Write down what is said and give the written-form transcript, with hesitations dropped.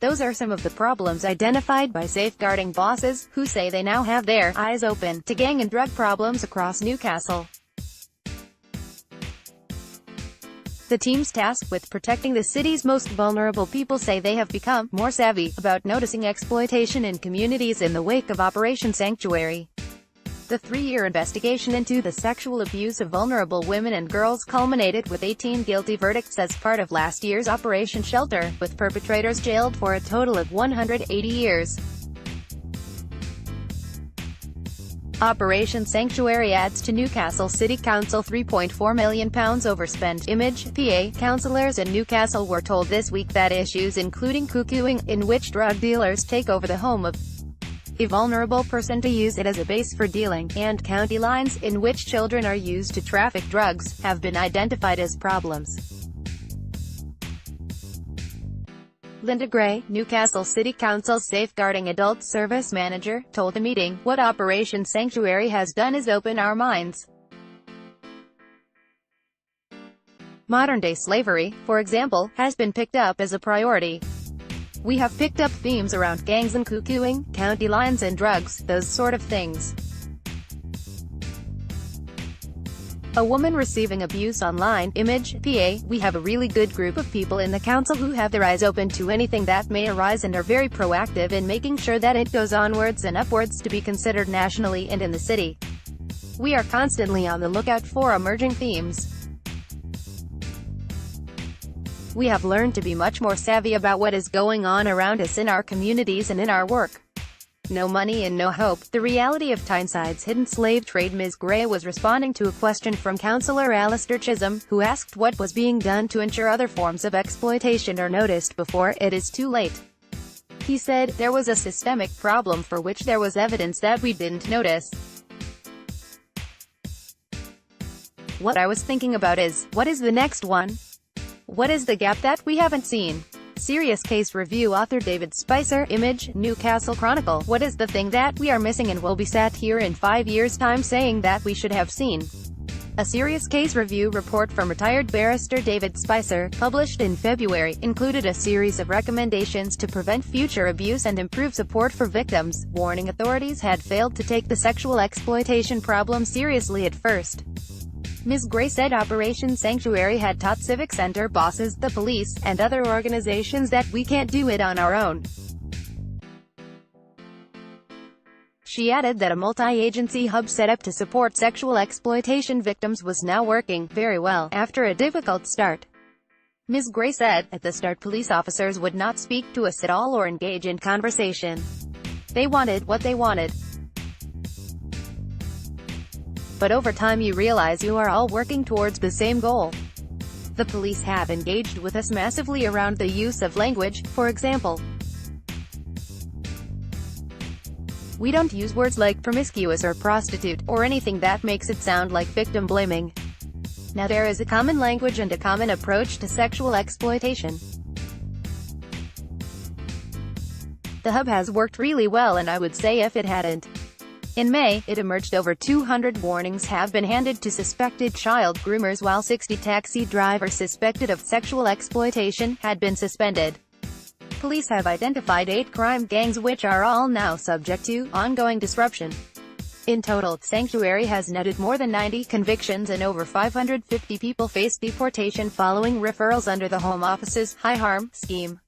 Those are some of the problems identified by safeguarding bosses, who say they now have their eyes open to gang and drug problems across Newcastle. The teams tasked with protecting the city's most vulnerable people say they have become more savvy about noticing exploitation in communities in the wake of Operation Sanctuary. The 3-year investigation into the sexual abuse of vulnerable women and girls culminated with 18 guilty verdicts as part of last year's Operation Shelter, with perpetrators jailed for a total of 180 years. Operation Sanctuary adds to Newcastle City Council £3.4 million overspend. Image, PA. Councillors in Newcastle were told this week that issues including cuckooing, in which drug dealers take over the home of a vulnerable person to use it as a base for dealing, and county lines, in which children are used to traffic drugs, have been identified as problems. Linda Gray, Newcastle City Council's Safeguarding Adults Service Manager, told the meeting, "What Operation Sanctuary has done is open our minds. Modern-day slavery, for example, has been picked up as a priority. We have picked up themes around gangs and cuckooing, county lines and drugs, those sort of things. A woman receiving abuse online." Image, PA. "We have a really good group of people in the council who have their eyes open to anything that may arise and are very proactive in making sure that it goes onwards and upwards to be considered nationally and in the city. We are constantly on the lookout for emerging themes. We have learned to be much more savvy about what is going on around us in our communities and in our work. No money and no hope, the reality of Tyneside's hidden slave trade." Ms. Gray was responding to a question from Councillor Alistair Chisholm, who asked what was being done to ensure other forms of exploitation are noticed before it is too late. He said, "There was a systemic problem for which there was evidence that we didn't notice. What I was thinking about is, what is the next one? What is the gap that we haven't seen?" Serious Case Review author David Spicer. Image, Newcastle Chronicle. "What is the thing that we are missing and will be sat here in 5 years' time saying that we should have seen?" A Serious Case Review report from retired barrister David Spicer, published in February, included a series of recommendations to prevent future abuse and improve support for victims, warning authorities had failed to take the sexual exploitation problem seriously at first. Ms. Gray said Operation Sanctuary had taught civic center bosses, the police, and other organizations that we can't do it on our own. She added that a multi-agency hub set up to support sexual exploitation victims was now working very well, after a difficult start. Ms. Gray said, "At the start police officers would not speak to us at all or engage in conversation. They wanted what they wanted. But over time you realize you are all working towards the same goal. The police have engaged with us massively around the use of language, for example. We don't use words like promiscuous or prostitute, or anything that makes it sound like victim blaming. Now there is a common language and a common approach to sexual exploitation. The hub has worked really well, and I would say if it hadn't." In May, it emerged over 200 warnings have been handed to suspected child groomers, while 60 taxi drivers suspected of sexual exploitation had been suspended. Police have identified 8 crime gangs which are all now subject to ongoing disruption. In total, Sanctuary has netted more than 90 convictions and over 550 people face deportation following referrals under the Home Office's high harm scheme.